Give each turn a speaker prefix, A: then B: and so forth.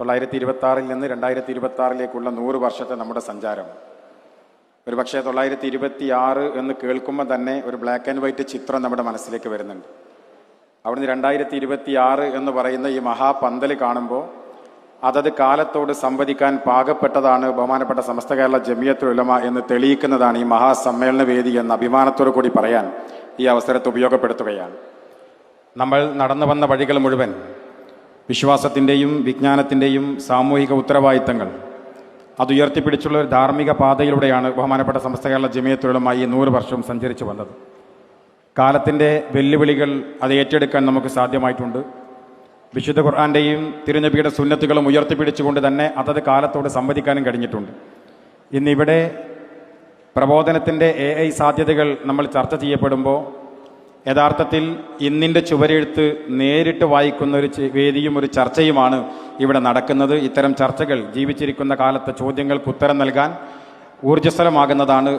A: 1926 നിന്ന് 2026 100 വർഷത്തെ നമ്മുടെ സഞ്ചാരം. ഒരു പക്ഷേ 926 എന്ന് കേൾക്കുമ്പോൾ തന്നെ ഒരു ബ്ലാക്ക് ആൻഡ് വൈറ്റ് ചിത്രം നമ്മുടെ മനസ്സിലേക്ക് വരുന്നുണ്ട്. അവിടുന്ന് 2026 എന്ന് പറയുന്ന ഈ മഹാപന്തൽ കാണുമ്പോൾ അതത് കാലത്തോട് സംവദിക്കാൻ പാകപ്പെട്ടതാണ് ബഹുമാനപ്പെട്ട സമസ്ത കേരള ജമിയത്തുൽ ഉലമ എന്ന് തെളിയിക്കുന്നതാണ് ഈ മഹാസമ്മേളന വേദി എന്ന അഭിമാനത്തോടു കൂടി പറയാൻ ഈ അവസരത്തെ ഉപയോഗപ്പെടുത്തുകയാണ്. നമ്മൾ നടന്നു വന്ന വഴികൾ മുഴുവൻ വിശ്വാസത്തിൻ്റെയും വിജ്ഞാനത്തിൻ്റെയും സാമൂഹിക ഉത്തരവാദിത്തങ്ങൾ അതുയർത്തിപ്പിടിച്ചുള്ള ഒരു ധാർമ്മിക പാതയിലൂടെയാണ് ബഹുമാനപ്പെട്ട സമസ്ത കേരള ജമിയത്തുൽ ഉലമ ഈ 100 വർഷം സഞ്ചരിച്ചു വന്നത്. കാലത്തിൻ്റെ വെല്ലുവിളികൾ അത് ഏറ്റെടുക്കാൻ നമുക്ക് സാധ്യമായിട്ടുണ്ട്. വിശുദ്ധ ഖുർആൻ്റെയും തിരുനബിയുടെ സുന്നത്തുകളും ഉയർത്തിപ്പിടിച്ചുകൊണ്ട് തന്നെ അതത് കാലത്തോട് സംവദിക്കാനും കഴിഞ്ഞിട്ടുണ്ട്. ഇന്നിവിടെ പ്രബോധനത്തിൻ്റെ AI സാധ്യതകൾ നമ്മൾ ചർച്ച ചെയ്യപ്പെടുമ്പോൾ യഥാർത്ഥത്തിൽ ഇന്നിൻ്റെ ചുവരെഴുത്ത് നേരിട്ട് വായിക്കുന്ന ഒരു വേദിയും ഒരു ചർച്ചയുമാണ് ഇവിടെ നടക്കുന്നത്. ഇത്തരം ചർച്ചകൾ ജീവിച്ചിരിക്കുന്ന കാലത്തെ ചോദ്യങ്ങൾക്ക് ഉത്തരം നൽകാൻ ഊർജ്ജസ്വലമാകുന്നതാണ്.